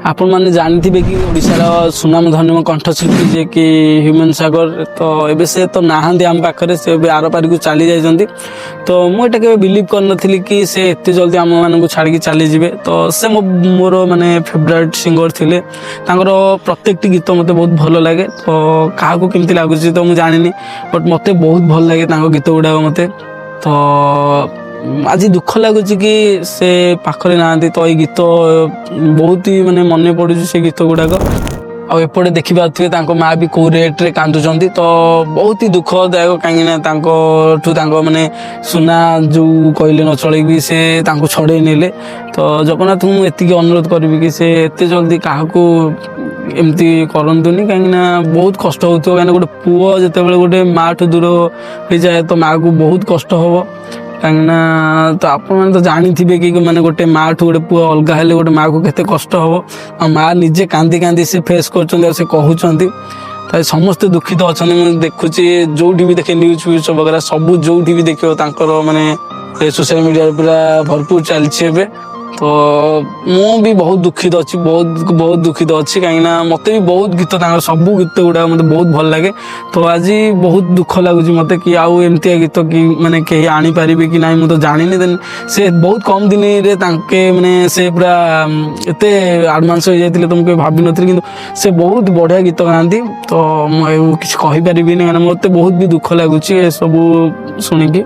आपण मैंने जानते कि ओडार सुनाम धन्य कंठशिल्पी जे कि ह्यूमन सागर तो एबे से तो नहांती आम पाखे से आर पारी को चली जाइए तो मुझे के बिलीव कर नी कि से एत जल्दी आम मान छाड़ी चली जाए तो से मोर माने फेवरेट सिंगर थिले प्रत्येक गीत मत बहुत भल लगे तो क्या केमती लगुच तो मुझे जानी बट मत बहुत भल लगे गीत गुड़ाक मत तो आज दुख लगुच कि से पाखरे ना तो ये गीत बहुत ही माने मन पड़ू से गीत गुड़ाक आएपटे देखिपे माँ भी कौ रेट्रे कांदुंट तो बहुत ही दुखदायक कहीं माने सुना जो कहले न चल से छड़े नेले तो जगन्नाथ मुझे एति अनुरोध करी कि से एत जल्दी क्या एमती करतुनि कहीं बहुत कष्ट हो कहीं गोटे पुओ जिते गोटे माँ ठू दूर हो जाए तो माँ को बहुत कष्ट हम कहीं तो आप जानी कि माने गोटे माँ ठू गोटे पुओ अलग हेले गोटे माँ को केते कष्ट हम माँ निजे कांदी कांदी से फेस कर कहते तो समस्ते दुखित अच्छा मुझे देखुची जो भी देखे न्यूज फ्यूज वगैरह सब जो भी देखिए माने सोशल मीडिया पूरा भरपूर चलती तो मु भी बहुत दुखित अच्छी बहुत दुखित अच्छी कहीं मत भी बहुत गीत सब गीत गुड़ा मत बहुत भल लगे तो आज बहुत दुख लगुच मत कि आउ एमती गीत कि माने कहीं आनी पारिबे कि नहीं मुझे जानी देन से बहुत कम दिन रे माने से पूरा एते एडवांस हो जाते तो मुझे भाभी नी कि से बहुत बढ़िया गीत गाती तो मुझे किसी कहीपरि मत बहुत भी दुख लगुच सब शुणिकी।